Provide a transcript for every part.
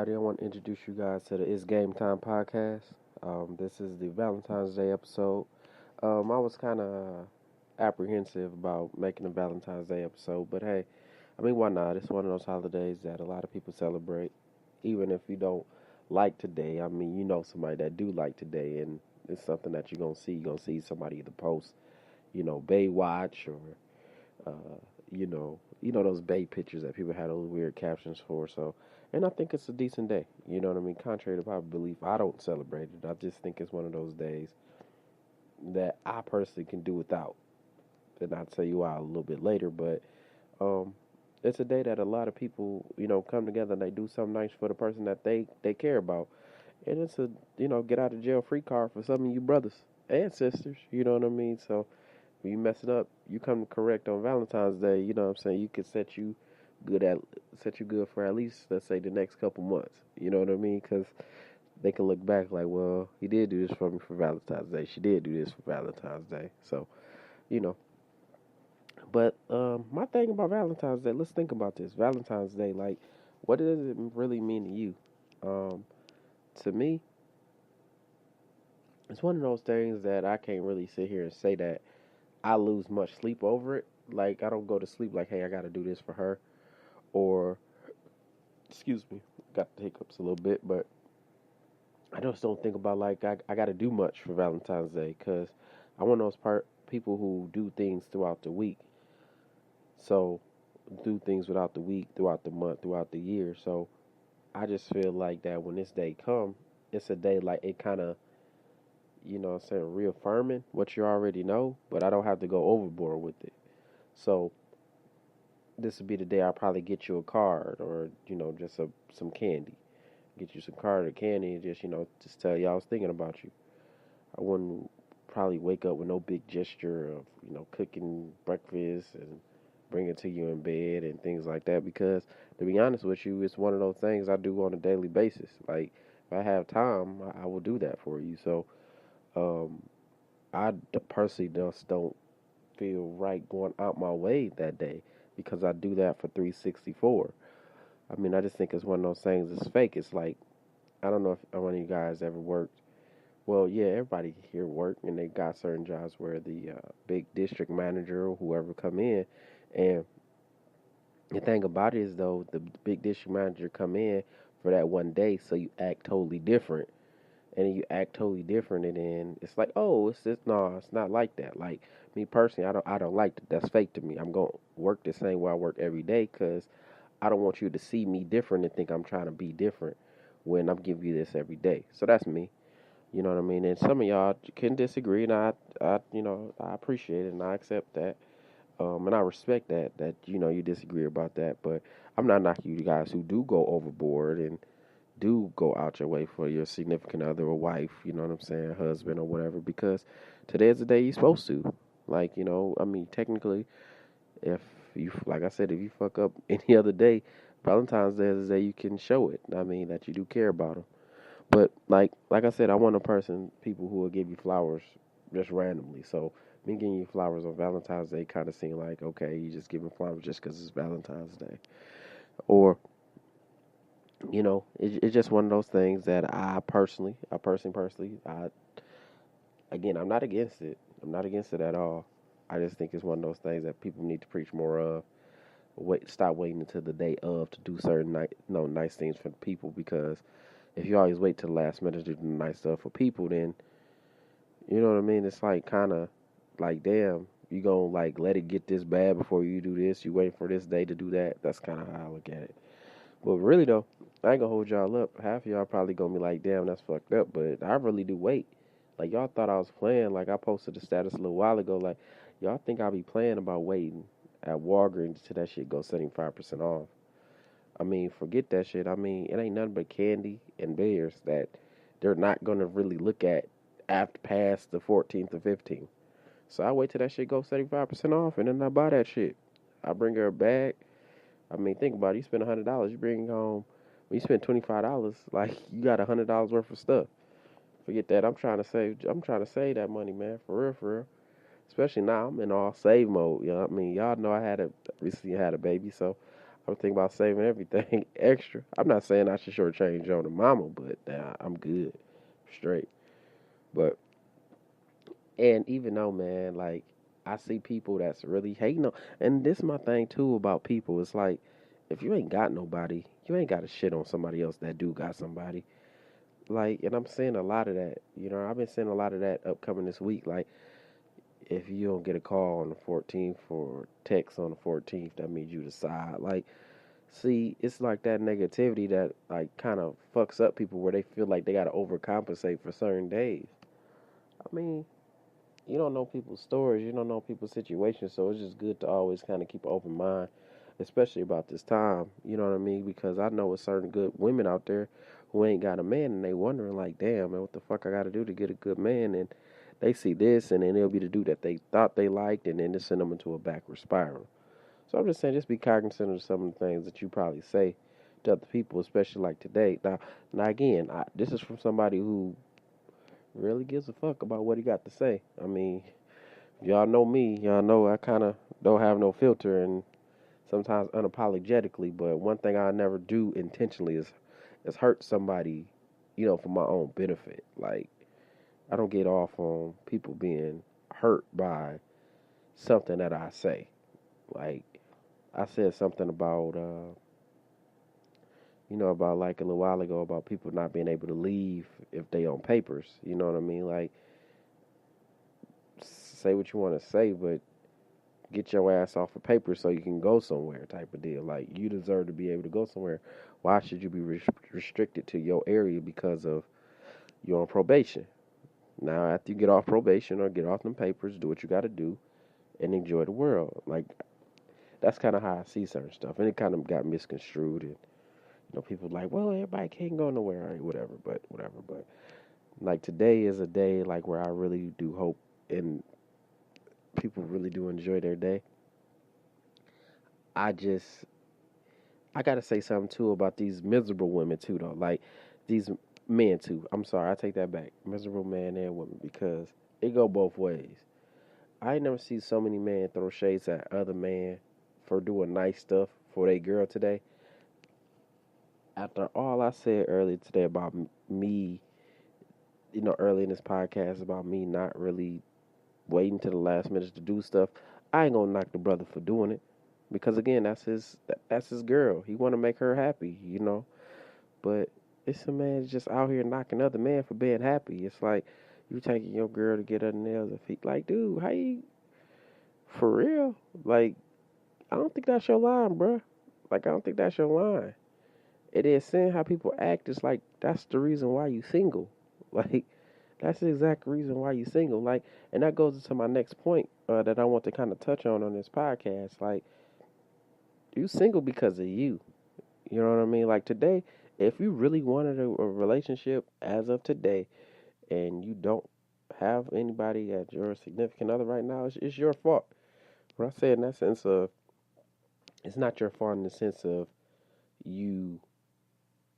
everybody. I want to introduce you guys to the It's Game Time podcast. This is the Valentine's Day episode. I was kind of apprehensive about making a Valentine's Day episode, but hey, I mean, why not? It's one of those holidays that a lot of people celebrate, even if you don't like today. I mean, you know somebody that do like today, and it's something that you're gonna see. You're gonna see somebody either post, Baywatch or those Bay pictures that people had those weird captions for. So, and I think it's a decent day. You know what I mean? Contrary to popular belief, I don't celebrate it. I just think it's one of those days that I personally can do without. And I'll tell you why a little bit later. But um, it's a day that a lot of people, come together and they do something nice for the person that they care about. And it's a, get out of jail free card for some of you brothers and sisters. You know what I mean? So when you mess it up, you come correct on Valentine's Day. You know what I'm saying? You could set you good for at least, let's say, the next couple months. You know what I mean? Because they can look back like, well, he did do this for me for Valentine's Day. She did do this for Valentine's Day. So, you know. But my thing about Valentine's Day, let's think about this. Valentine's Day, like, what does it really mean to you? Um, to me, it's one of those things that I can't really sit here and say that I lose much sleep over it. Like, I don't go to sleep like, hey, I got to do this for her. Or, excuse me, got the hiccups a little bit, but I just don't think about, like, I got to do much for Valentine's Day because I'm one of those people who do things throughout the week. So, do things throughout the week, throughout the month, throughout the year. So, I just feel like that when this day come, it's a day like it kind of, what I'm saying, reaffirming what you already know, but I don't have to go overboard with it. So, this would be the day I probably get you a card or, just some candy. Get you some card or candy and just, just tell you I was thinking about you. I wouldn't probably wake up with no big gesture of, cooking breakfast and bring it to you in bed and things like that because, to be honest with you, it's one of those things I do on a daily basis. Like, if I have time, I will do that for you. So, um, personally just don't feel right going out my way that day because I do that for 364. I mean, I just think it's one of those things. It's fake. It's like, I don't know if one of you guys ever worked. Well, yeah, everybody here worked, and they got certain jobs where the big district manager or whoever come in, and the thing about it is though, the big district manager come in for that one day, so you act totally different, and then you act totally different, and then it's like, oh, it's just no, it's not like that. Like me personally, I don't like that. That's fake to me. I'm gonna work the same way I work every day, cause I don't want you to see me different and think I'm trying to be different when I'm giving you this every day. So that's me. You know what I mean? And some of y'all can disagree, and I appreciate it and I accept that. And I respect that you disagree about that. But I'm not knocking you guys who do go overboard and do go out your way for your significant other or wife, you know what I'm saying, husband or whatever, because today's the day you're supposed to. Like, I mean, technically, if like I said, if you fuck up any other day, Valentine's Day is the day you can show it. I mean, that you do care about them. But like I said, I want people who will give you flowers just randomly. So me giving you flowers on Valentine's Day kind of seem like, okay, you just giving flowers just because it's Valentine's Day, or it's just one of those things that I again, I'm not against it. I'm not against it at all. I just think it's one of those things that people need to preach more of. Stop waiting until the day of to do certain nice things for the people, because if you always wait till the last minute to do nice stuff for people, then you know what I mean. It's like kind of like, damn, you gonna like let it get this bad before you do this. You waiting for this day to do that. That's kind of how I look at it. But really though, I ain't gonna hold y'all up. Half of y'all probably gonna be like, damn, that's fucked up. But I really do wait. Like, y'all thought I was playing. Like, I posted a status a little while ago. Like, y'all think I be playing about waiting at Walgreens till that shit go 75% off. I mean, forget that shit. I mean, it ain't nothing but candy and bears that they're not gonna really look at after past the 14th or 15th. So I wait till that shit goes 75% off, and then I buy that shit. I bring her a bag. I mean, think about it. You spend $100, you bring home. When you spend $25, like, you got $100 worth of stuff. Forget that. I'm trying to save. I'm trying to save that money, man. For real, for real. Especially now, I'm in all save mode. You know what I mean? Y'all know I recently had a baby, so I'm thinking about saving everything extra. I'm not saying I should shortchange on the mama, but nah, I'm good, straight. But and even though, man, like I see people that's really hating on, and this is my thing too about people. It's like if you ain't got nobody, you ain't got to shit on somebody else that do got somebody. Like, and I'm seeing a lot of that. You know, I've been seeing a lot of that upcoming this week. Like, if you don't get a call on the 14th or text on the 14th, that means you decide. Like, see, it's like that negativity that like kind of fucks up people where they feel like they got to overcompensate for certain days. I mean, you don't know people's stories, you don't know people's situations, so it's just good to always kind of keep an open mind, especially about this time. You know what I mean? Because I know a certain good women out there who ain't got a man, and they wondering like, damn, man, what the fuck I got to do to get a good man? And they see this, and then it'll be the dude that they thought they liked, and then it send them into a backward spiral. So I'm just saying, just be cognizant of some of the things that you probably say to other people, especially like today. Now again, this is from somebody who really gives a fuck about what he got to say. I mean, y'all know me. Y'all know I kind of don't have no filter and sometimes unapologetically. But one thing I never do intentionally is hurt somebody, for my own benefit. Like I don't get off on people being hurt by something that I say. Like I said something about, about like a little while ago about people not being able to leave if they on papers. You know what I mean? Like say what you want to say, but get your ass off of paper so you can go somewhere type of deal. Like, you deserve to be able to go somewhere. Why should you be restricted to your area because of you're on probation? Now, after you get off probation or get off them papers, do what you got to do and enjoy the world. Like, that's kind of how I see certain stuff. And it kind of got misconstrued. And, people like, well, everybody can't go nowhere. All right, whatever. But, like, today is a day, like, where I really do hope and people really do enjoy their day. I just I gotta say something too about these miserable women too though. Like these men too. I'm sorry, I take that back. Miserable men and women because it go both ways. I ain't never see so many men throw shades at other men for doing nice stuff for their girl today. After all I said earlier today about me, early in this podcast about me not really waiting to the last minute to do stuff, I ain't gonna knock the brother for doing it. Because again, that's his girl. He want to make her happy. But it's a man just out here knocking other men for being happy. It's like you taking your girl to get her nails and feet. Like, dude, how you for real? Like, I don't think that's your line, bruh. Like, I don't think that's your line. It is seeing how people act. It's like that's the reason why you single. Like, that's the exact reason why you single. Like, and that goes into my next point that I want to kind of touch on this podcast. Like, you single because of you. You know what I mean? Like today, if you really wanted a relationship as of today and you don't have anybody as your significant other right now, it's your fault. What I say in that sense of, it's not your fault in the sense of you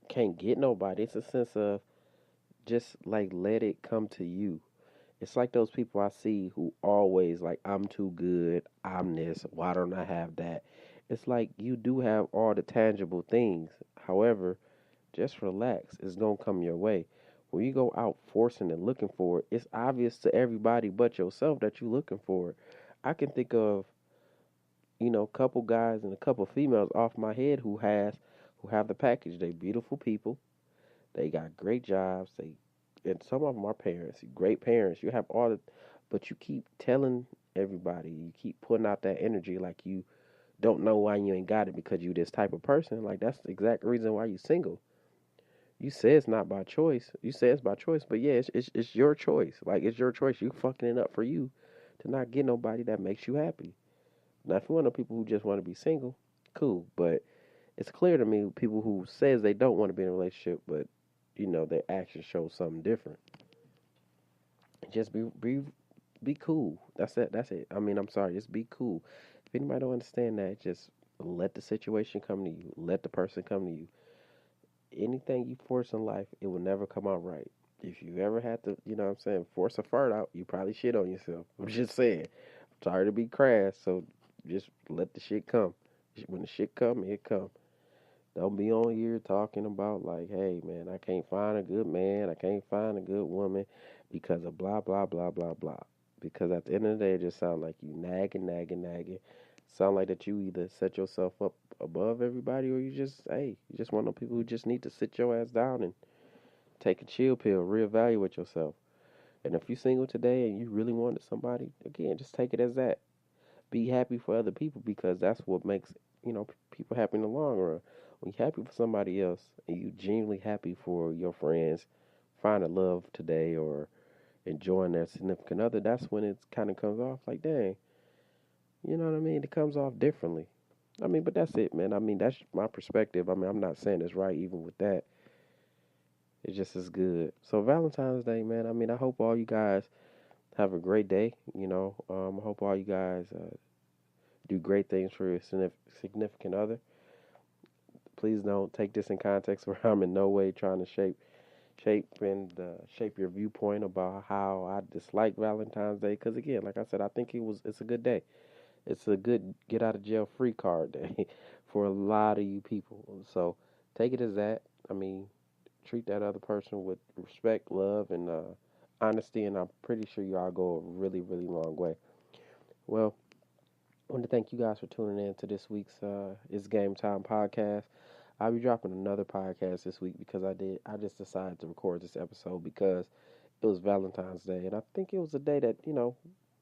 can't get nobody. It's a sense of just like let it come to you. It's like those people I see who always like, I'm too good, I'm this, why don't I have that? It's like you do have all the tangible things. However, just relax. It's going to come your way. When you go out forcing and looking for it, it's obvious to everybody but yourself that you're looking for it. I can think of, a couple guys and a couple females off my head who have the package. They beautiful people. They got great jobs. And some of them are parents, great parents. You have all the, but you keep telling everybody, you keep putting out that energy like you don't know why you ain't got it because you this type of person. Like that's the exact reason why you single. You say it's not by choice. You say it's by choice, but yeah, it's your choice. Like it's your choice. You fucking it up for you to not get nobody that makes you happy. Now, if you're one of the people who just want to be single, cool. But it's clear to me people who says they don't want to be in a relationship, but their actions show something different. Just be cool. That's it. That's it. I mean, I'm sorry. Just be cool. If anybody don't understand that, just let the situation come to you. Let the person come to you. Anything you force in life, it will never come out right. If you ever had to, force a fart out, you probably shit on yourself. I'm just saying. I'm sorry to be crass, so just let the shit come. When the shit come, it come. Don't be on here talking about like, hey man, I can't find a good man, I can't find a good woman because of blah blah blah blah blah. Because at the end of the day, it just sounds like you nagging, nagging, nagging. Sound like that you either set yourself up above everybody or you just, hey, you just one of those people who just need to sit your ass down and take a chill pill, reevaluate yourself. And if you're single today and you really wanted somebody, again, just take it as that. Be happy for other people because that's what makes people happy in the long run. When you're happy for somebody else and you genuinely happy for your friends finding love today or enjoying their significant other, that's when it kind of comes off like, dang, you know what I mean? It comes off differently. I mean, but that's it, man. I mean, that's my perspective. I mean, I'm not saying it's right even with that. It's just as good. So Valentine's Day, man. I mean, I hope all you guys have a great day. I hope all you guys do great things for your significant other. Please don't take this in context where I'm in no way trying to shape your viewpoint about how I dislike Valentine's Day. Because again, like I said, I think it's a good day. It's a good get out of jail free card day for a lot of you people. So take it as that. I mean, treat that other person with respect, love, and honesty, and I'm pretty sure y'all go a really, really long way. Well, I want to thank you guys for tuning in to this week's It's Game Time podcast. I'll be dropping another podcast this week because I just decided to record this episode because it was Valentine's Day, and I think it was a day that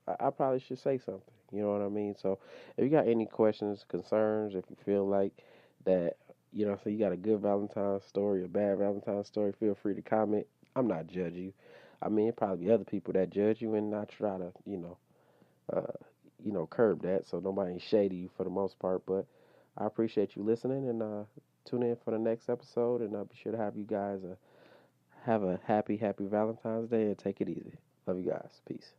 I probably should say something. You know what I mean? So if you got any questions, concerns, if you feel like that, so you got a good Valentine's story, a bad Valentine's story, feel free to comment. I'm not judging you. I mean, it probably be other people that judge you, and I try to, uh, curb that so nobody ain't shady you for the most part. But I appreciate you listening and tune in for the next episode. And I'll be sure to have you guys have a happy, happy Valentine's Day and take it easy. Love you guys. Peace.